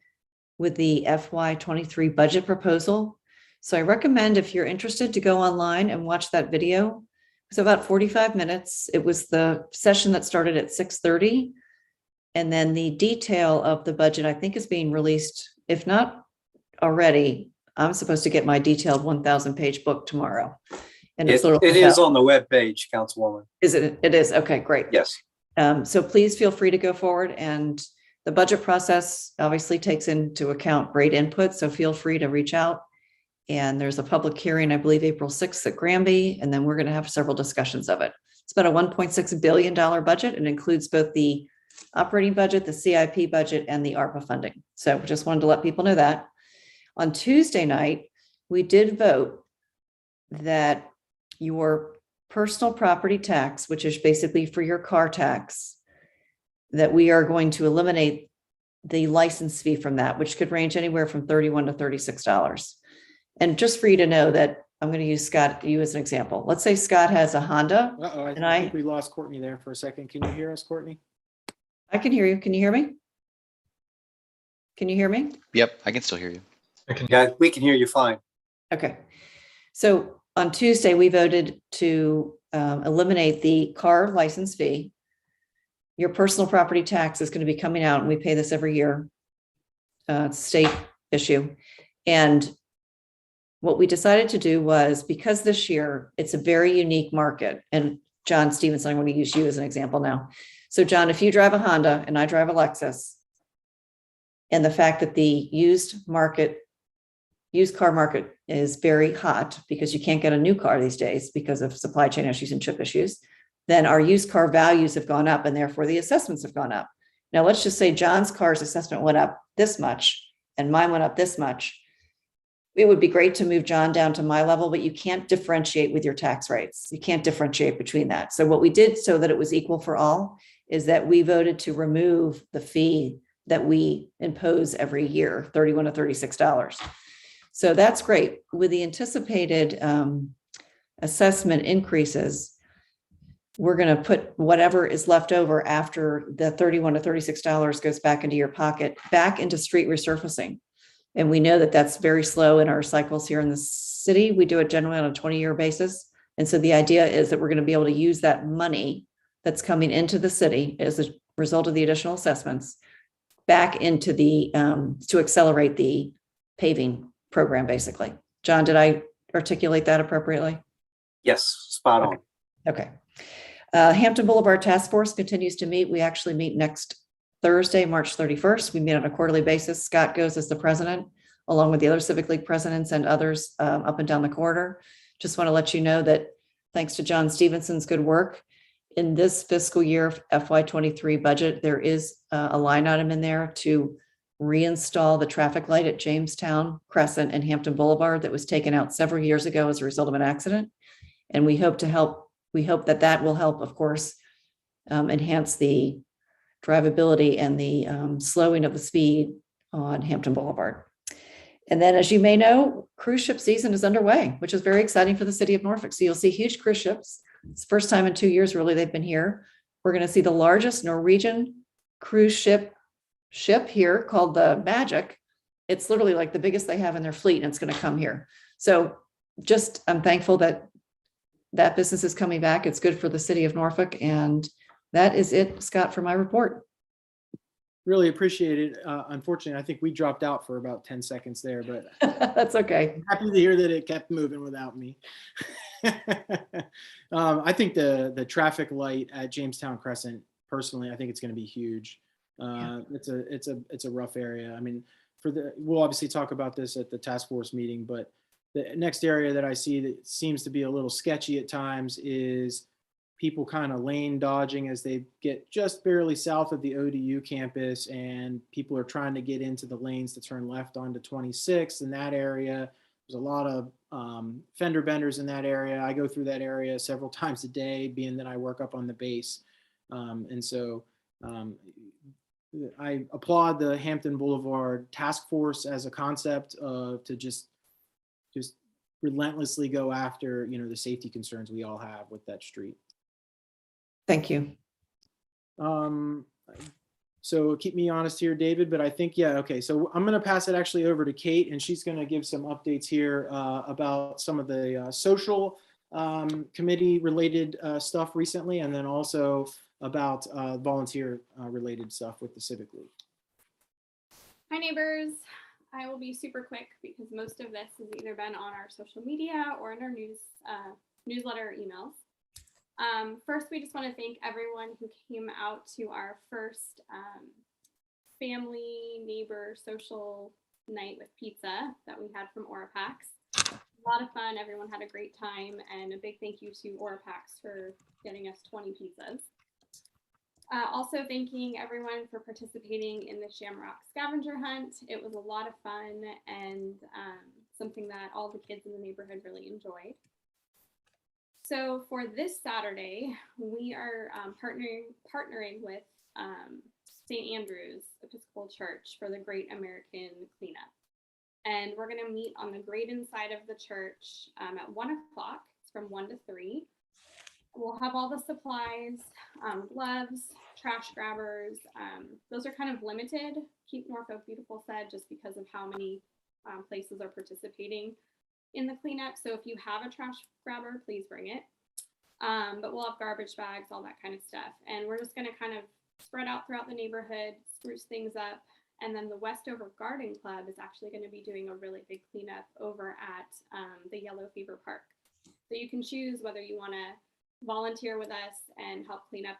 with the FY23 budget proposal. So I recommend, if you're interested, to go online and watch that video. It's about 45 minutes. It was the session that started at 6:30. And then the detail of the budget, I think, is being released. If not already, I'm supposed to get my detailed 1,000-page book tomorrow. And it is on the webpage, Councilwoman. Is it? It is. Okay, great. Yes. So please feel free to go forward. And the budget process obviously takes into account great input. So feel free to reach out. And there's a public hearing, I believe, April 6th at Granby. And then we're going to have several discussions of it. It's about a $1.6 billion budget. It includes both the operating budget, the CIP budget, and the ARPA funding. So just wanted to let people know that. On Tuesday night, we did vote that your personal property tax, which is basically for your car tax, that we are going to eliminate the license fee from that, which could range anywhere from $31 to $36. And just for you to know that I'm going to use Scott, you as an example. Let's say Scott has a Honda. Uh-oh, I think we lost Courtney there for a second. Can you hear us, Courtney? I can hear you. Can you hear me? Can you hear me? Yep, I can still hear you. Yeah, we can hear you fine. Okay. So on Tuesday, we voted to eliminate the car license fee. Your personal property tax is going to be coming out, and we pay this every year. It's a state issue. And what we decided to do was, because this year it's a very unique market, and John Stevenson, I'm going to use you as an example now. So John, if you drive a Honda and I drive a Lexus, and the fact that the used car market is very hot because you can't get a new car these days because of supply chain issues and chip issues, then our used car values have gone up and therefore the assessments have gone up. Now, let's just say John's car's assessment went up this much and mine went up this much. It would be great to move John down to my level, but you can't differentiate with your tax rates. You can't differentiate between that. So what we did so that it was equal for all is that we voted to remove the fee that we impose every year, $31 to $36. So that's great. With the anticipated assessment increases, we're going to put whatever is left over after the $31 to $36 goes back into your pocket, back into street resurfacing. And we know that that's very slow in our cycles here in the city. We do it generally on a 20-year basis. And so the idea is that we're going to be able to use that money that's coming into the city as a result of the additional assessments back into the, to accelerate the paving program, basically. John, did I articulate that appropriately? Yes, spot on. Okay. Hampton Boulevard Task Force continues to meet. We actually meet next Thursday, March 31st. We meet on a quarterly basis. Scott goes as the president, along with the other Civic League presidents and others up and down the corridor. Just want to let you know that thanks to John Stevenson's good work in this fiscal year FY23 budget, there is a line item in there to reinstall the traffic light at Jamestown, Crescent, and Hampton Boulevard that was taken out several years ago as a result of an accident. And we hope that that will help, of course, enhance the drivability and the slowing of the speed on Hampton Boulevard. And then, as you may know, cruise ship season is underway, which is very exciting for the city of Norfolk. So you'll see huge cruise ships. It's the first time in 2 years, really, they've been here. We're going to see the largest Norwegian cruise ship here called the Magic. It's literally like the biggest they have in their fleet, and it's going to come here. So just, I'm thankful that that business is coming back. It's good for the city of Norfolk. And that is it, Scott, for my report. Really appreciate it. Unfortunately, I think we dropped out for about 10 seconds there, but That's okay. I'm happy to hear that it kept moving without me. I think the traffic light at Jamestown Crescent, personally, I think it's going to be huge. It's a rough area. I mean, we'll obviously talk about this at the task force meeting, but the next area that I see that seems to be a little sketchy at times is people kind of lane dodging as they get just barely south of the ODU campus, and people are trying to get into the lanes to turn left onto 26 in that area. There's a lot of fender benders in that area. I go through that area several times a day, being that I work up on the base. And so I applaud the Hampton Boulevard Task Force as a concept to just relentlessly go after, the safety concerns we all have with that street. Thank you. So keep me honest here, David, but I think, yeah, okay. So I'm going to pass it actually over to Kate, and she's going to give some updates here about some of the social committee related stuff recently, and then also about volunteer related stuff with the Civic League. Hi neighbors. I will be super quick because most of this has either been on our social media or in our newsletter or emails. First, we just want to thank everyone who came out to our first family, neighbor, social night with pizza that we had from Orapax. A lot of fun. Everyone had a great time, and a big thank you to Orapax for getting us 20 pizzas. Also thanking everyone for participating in the Shamrock Scavenger Hunt. It was a lot of fun and something that all the kids in the neighborhood really enjoyed. So for this Saturday, we are partnering with St. Andrew's Episcopal Church for the Great American Cleanup. And we're going to meet on the Graydon side of the church at 1 o'clock. It's from 1 to 3. We'll have all the supplies, gloves, trash grabbers. Those are kind of limited. Keep Norfolk Beautiful said, just because of how many places are participating in the cleanup. So if you have a trash grabber, please bring it. But we'll have garbage bags, all that kind of stuff. And we're just going to kind of spread out throughout the neighborhood, spruce things up. And then the Westover Garden Club is actually going to be doing a really big cleanup over at the Yellow Fever Park. So you can choose whether you want to volunteer with us and help clean up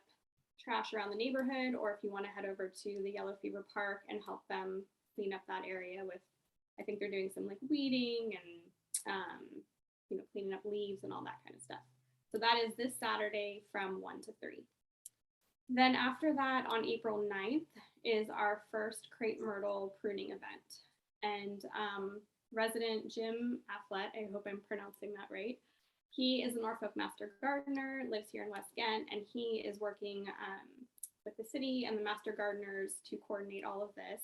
trash around the neighborhood, or if you want to head over to the Yellow Fever Park and help them clean up that area with, I think they're doing some like weeding and cleaning up leaves and all that kind of stuff. So that is this Saturday from 1 to 3. Then after that, on April 9th is our first Crape Myrtle pruning event. And resident Jim Afflet, I hope I'm pronouncing that right, he is a Norfolk Master Gardener, lives here in West Ghent, and he is working with the city and the Master Gardeners to coordinate all of this.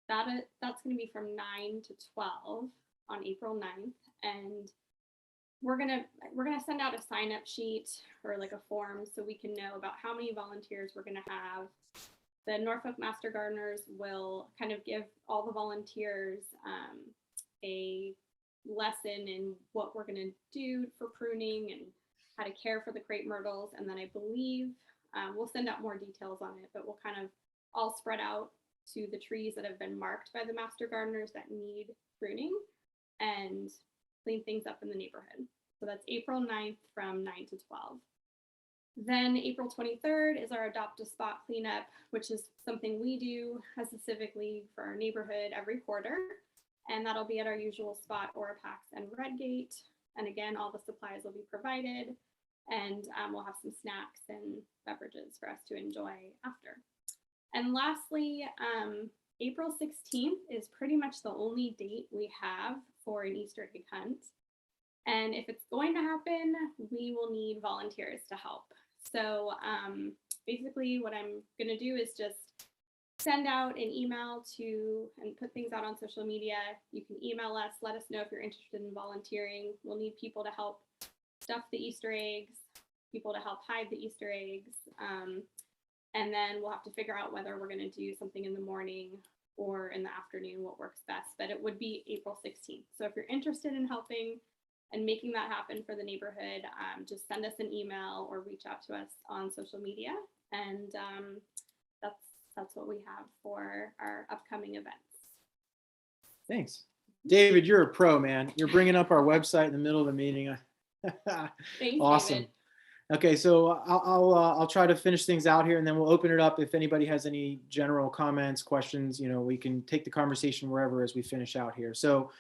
That's going to be from 9 to 12 on April 9th. And we're gonna send out a sign up sheet or like a form so we can know about how many volunteers we're gonna have. The Norfolk Master Gardeners will kind of give all the volunteers a lesson in what we're gonna do for pruning and how to care for the crepe myrtles. And then I believe we'll send out more details on it, but we'll kind of all spread out to the trees that have been marked by the Master Gardeners that need pruning and clean things up in the neighborhood. So that's April 9th from 9 to 12. Then April 23rd is our Adopt a Spot cleanup, which is something we do as a Civic League for our neighborhood every quarter. And that'll be at our usual spot, Orapax and Redgate. And again, all the supplies will be provided, and we'll have some snacks and beverages for us to enjoy after. And lastly, April 16th is pretty much the only date we have for an Easter egg hunt. And if it's going to happen, we will need volunteers to help. So basically what I'm gonna do is just send out an email to and put things out on social media. You can email us, let us know if you're interested in volunteering. We'll need people to help stuff the Easter eggs, people to help hide the Easter eggs. And then we'll have to figure out whether we're gonna do something in the morning or in the afternoon, what works best, but it would be April 16th. So if you're interested in helping and making that happen for the neighborhood, just send us an email or reach out to us on social media. And that's what we have for our upcoming events. Thanks. David, you're a pro, man. You're bringing up our website in the middle of the meeting. Thanks, Awesome. David. Okay, so I'll try to finish things out here, and then we'll open it up. If anybody has any general comments, questions, we can take the conversation wherever as we finish out here. So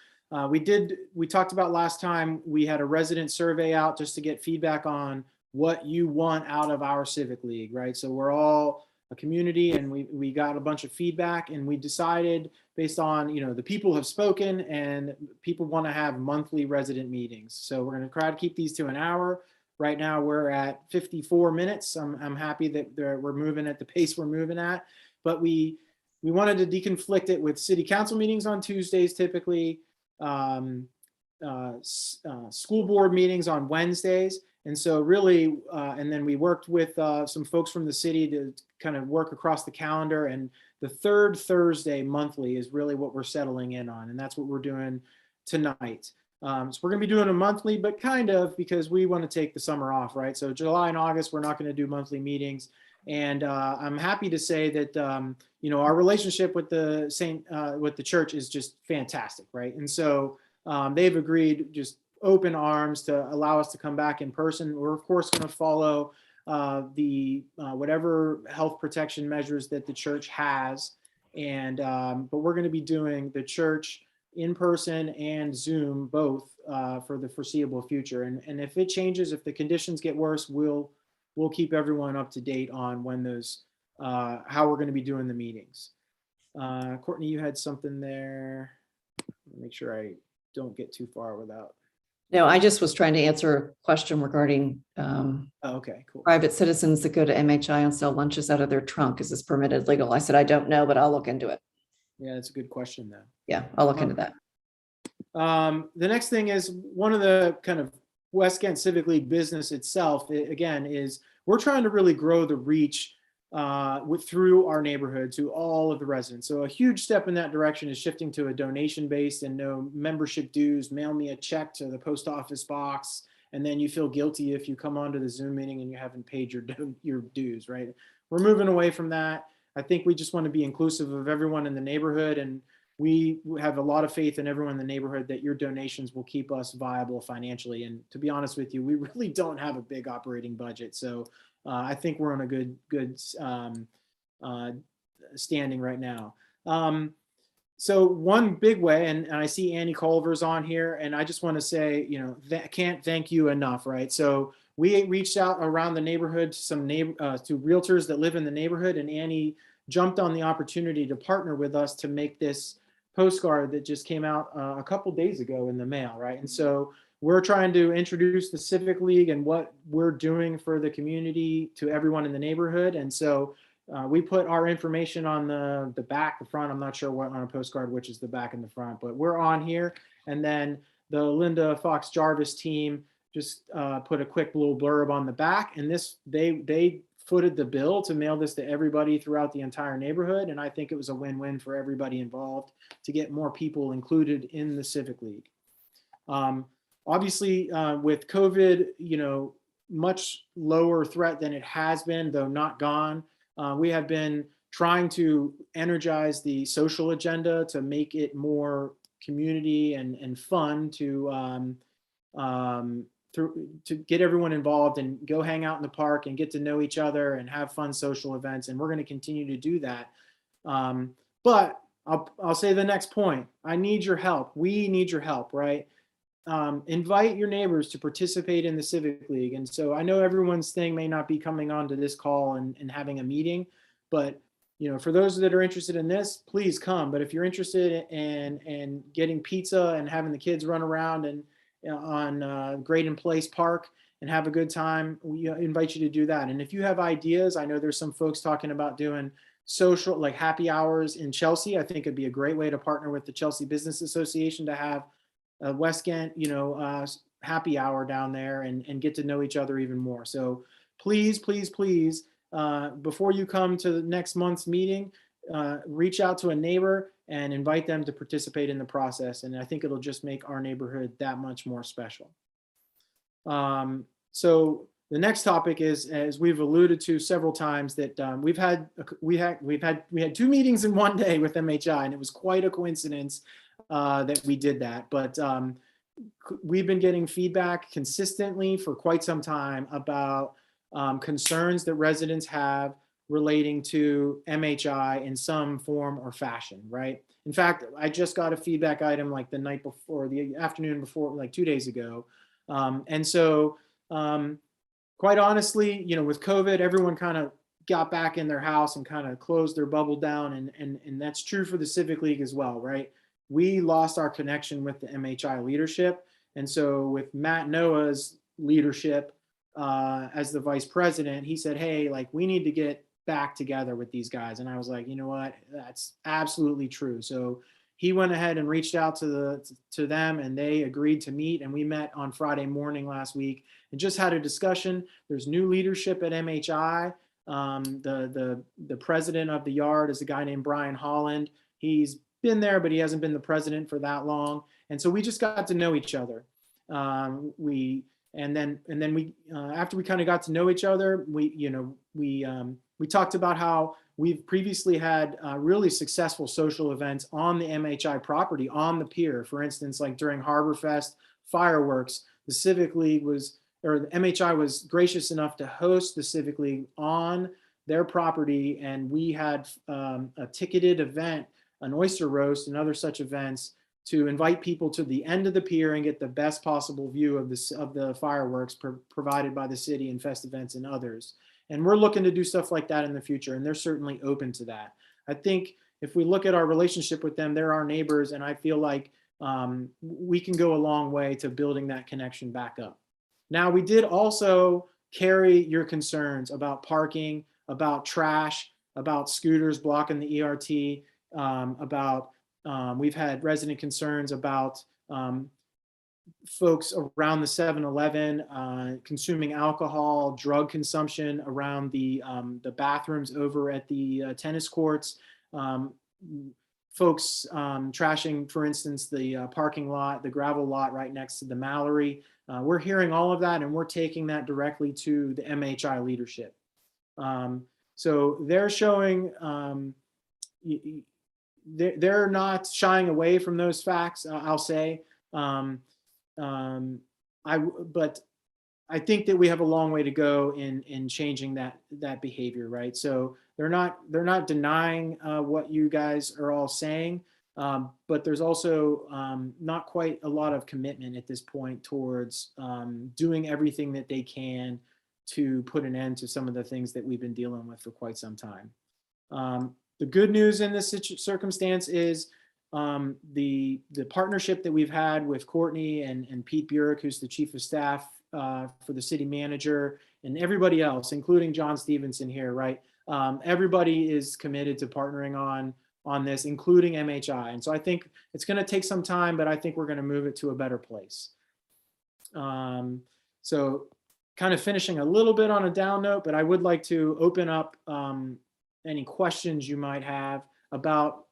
we talked about last time, we had a resident survey out just to get feedback on what you want out of our Civic League, right? So we're all a community, and we got a bunch of feedback, and we decided based on, the people have spoken and people want to have monthly resident meetings. So we're going to try to keep these to an hour. Right now we're at 54 minutes. I'm happy that we're moving at the pace we're moving at, but we wanted to deconflict it with city council meetings on Tuesdays, typically, school board meetings on Wednesdays. And so really, and then we worked with some folks from the city to kind of work across the calendar. And the third Thursday monthly is really what we're settling in on. And that's what we're doing tonight. So we're going to be doing a monthly, but kind of because we want to take the summer off, right? So July and August, we're not going to do monthly meetings. And I'm happy to say that, our relationship with the church is just fantastic, right? And so they've agreed just open arms to allow us to come back in person. We're of course going to follow the whatever health protection measures that the church has. And but we're going to be doing the church in person and Zoom both for the foreseeable future. And if it changes, if the conditions get worse, we'll keep everyone up to date on when those how we're going to be doing the meetings. Courtney, you had something there. Make sure I don't get too far without. No, I just was trying to answer a question regarding Okay, cool. private citizens that go to MHI and sell lunches out of their trunk. Is this permitted legal? I said, I don't know, but I'll look into it. Yeah, that's a good question though. Yeah, I'll look into that. The next thing is one of the kind of West Ghent Civic League business itself, again, is we're trying to really grow the reach through our neighborhood to all of the residents. So a huge step in that direction is shifting to a donation based and no membership dues. Mail me a check to the post office box, and then you feel guilty if you come onto the Zoom meeting and you haven't paid your dues, right? We're moving away from that. I think we just want to be inclusive of everyone in the neighborhood, and we have a lot of faith in everyone in the neighborhood that your donations will keep us viable financially. And to be honest with you, we really don't have a big operating budget. So I think we're on a good standing right now. So one big way, and I see Annie Culver's on here, and I just want to say, can't thank you enough, right? So we reached out around the neighborhood to some to realtors that live in the neighborhood, and Annie jumped on the opportunity to partner with us to make this postcard that just came out a couple days ago in the mail, right? And so we're trying to introduce the Civic League and what we're doing for the community to everyone in the neighborhood. And so we put our information on the back, the front. I'm not sure what on a postcard, which is the back and the front, but we're on here. And then the Linda Fox Jarvis team just put a quick little blurb on the back, and they footed the bill to mail this to everybody throughout the entire neighborhood. And I think it was a win-win for everybody involved to get more people included in the Civic League. Obviously, with COVID, much lower threat than it has been, though not gone. We have been trying to energize the social agenda to make it more community and fun to get everyone involved and go hang out in the park and get to know each other and have fun social events. And we're going to continue to do that. But I'll say the next point. I need your help. We need your help, right? Invite your neighbors to participate in the Civic League. And so I know everyone's thing may not be coming on to this call and having a meeting, but for those that are interested in this, please come. But if you're interested in getting pizza and having the kids run around and on Graydon Place Park and have a good time, we invite you to do that. And if you have ideas, I know there's some folks talking about doing social, like happy hours in Chelsea. I think it'd be a great way to partner with the Chelsea Business Association to have a West Ghent, happy hour down there and get to know each other even more. So please, please, please, before you come to the next month's meeting, reach out to a neighbor and invite them to participate in the process. And I think it'll just make our neighborhood that much more special. So the next topic is, as we've alluded to several times, that we had 2 meetings in one day with MHI, and it was quite a coincidence that we did that. But we've been getting feedback consistently for quite some time about concerns that residents have relating to MHI in some form or fashion, right? In fact, I just got a feedback item like the night before, the afternoon before, like 2 days ago. And so quite honestly, with COVID, everyone kind of got back in their house and kind of closed their bubble down. And that's true for the Civic League as well, right? We lost our connection with the MHI leadership. And so with Matt Noah's leadership as the vice president, he said, hey, like, we need to get back together with these guys. And I was like, you know what, that's absolutely true. So he went ahead and reached out to them, and they agreed to meet. And we met on Friday morning last week and just had a discussion. There's new leadership at MHI. The president of the yard is a guy named Brian Holland. He's been there, but he hasn't been the president for that long. And so we just got to know each other. After we kind of got to know each other, we talked about how we've previously had really successful social events on the MHI property on the pier. For instance, like during Harbor Fest fireworks, the Civic League the MHI was gracious enough to host the Civic League on their property. And we had a ticketed event, an oyster roast and other such events to invite people to the end of the pier and get the best possible view of the fireworks provided by the city and Fest Events and others. And we're looking to do stuff like that in the future, and they're certainly open to that. I think if we look at our relationship with them, they're our neighbors, and I feel like we can go a long way to building that connection back up. Now, we did also carry your concerns about parking, about trash, about scooters blocking the ERT, we've had resident concerns about folks around the 7-Eleven consuming alcohol, drug consumption around the bathrooms over at the tennis courts, folks trashing, for instance, the parking lot, the gravel lot right next to the Mallory. We're hearing all of that, and we're taking that directly to the MHI leadership. So they're showing, they're not shying away from those facts, I'll say. But I think that we have a long way to go in changing that behavior, right? So they're not denying what you guys are all saying, but there's also not quite a lot of commitment at this point towards doing everything that they can to put an end to some of the things that we've been dealing with for quite some time. The good news in this circumstance is the partnership that we've had with Courtney and Pete Burek, who's the chief of staff for the city manager, and everybody else, including John Stevenson here, right? Everybody is committed to partnering on on this, including MHI. And so I think it's going to take some time, but I think we're going to move it to a better place. So kind of finishing a little bit on a down note, but I would like to open up any questions you might have about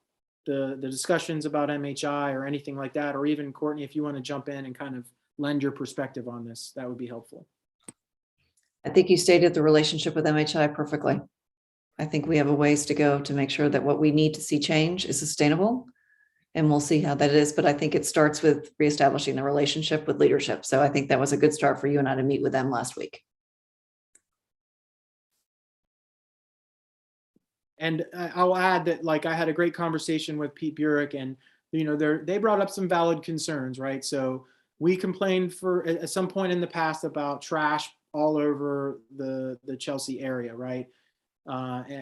the discussions about MHI or anything like that, or even Courtney, if you want to jump in and kind of lend your perspective on this, that would be helpful. I think you stated the relationship with MHI perfectly. I think we have a ways to go to make sure that what we need to see change is sustainable, and we'll see how that is. But I think it starts with reestablishing the relationship with leadership. So I think that was a good start for you and I to meet with them last week. And I'll add that, like, I had a great conversation with Pete Burek, and they brought up some valid concerns, right? So we complained at some point in the past about trash all over the Chelsea area, right?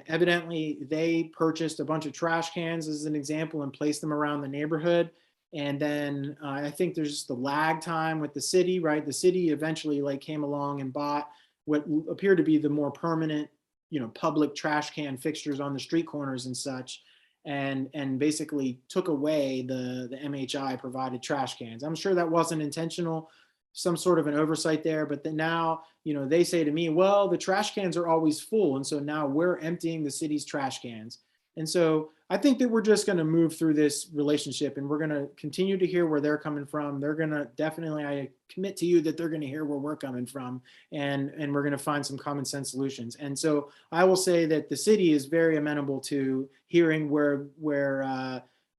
Evidently, they purchased a bunch of trash cans as an example and placed them around the neighborhood. And then I think there's just the lag time with the city, right? The city eventually came along and bought what appeared to be the more permanent, public trash can fixtures on the street corners and such, and basically took away the MHI provided trash cans. I'm sure that wasn't intentional, some sort of an oversight there, but then now, they say to me, well, the trash cans are always full. And so now we're emptying the city's trash cans. And so I think that we're just going to move through this relationship, and we're going to continue to hear where they're coming from. They're going to definitely, I commit to you that they're going to hear where we're coming from, and we're going to find some common sense solutions. And so I will say that the city is very amenable to hearing where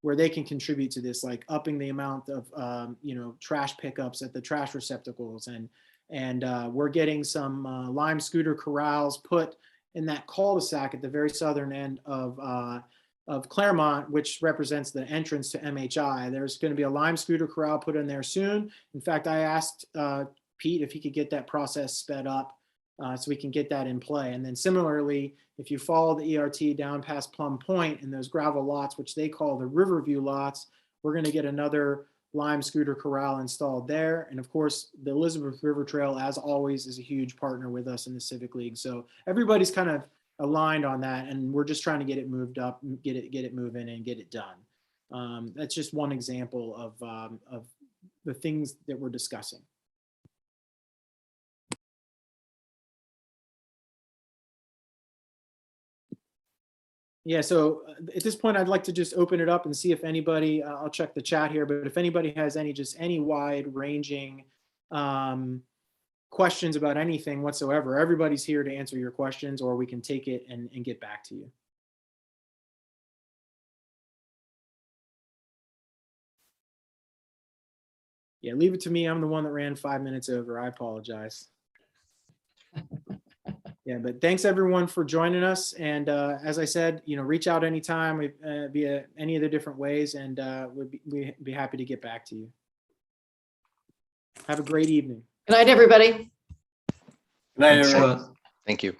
they can contribute to this, like upping the amount of trash pickups at the trash receptacles, and we're getting some lime scooter corrals put in that cul-de-sac at the very southern end of Claremont, which represents the entrance to MHI. There's going to be a lime scooter corral put in there soon. In fact, I asked Pete if he could get that process sped up so we can get that in play. And then similarly, if you follow the ERT down past Plum Point and those gravel lots, which they call the Riverview lots, we're going to get another lime scooter corral installed there. And of course, the Elizabeth River Trail, as always, is a huge partner with us in the Civic League. So everybody's kind of aligned on that, and we're just trying to get it moved up, get it moving, and get it done. That's just one example of the things that we're discussing. Yeah, so at this point, I'd like to just open it up and see if anybody, I'll check the chat here, but if anybody has any wide ranging questions about anything whatsoever, everybody's here to answer your questions, or we can take it and get back to you. Yeah, leave it to me. I'm the one that ran 5 minutes over. I apologize. Yeah, but thanks everyone for joining us. And as I said, reach out anytime via any of the different ways, and we'd be happy to get back to you. Have a great evening. Good night, everybody. Good night, Thanks, everyone. Scott. Thank you.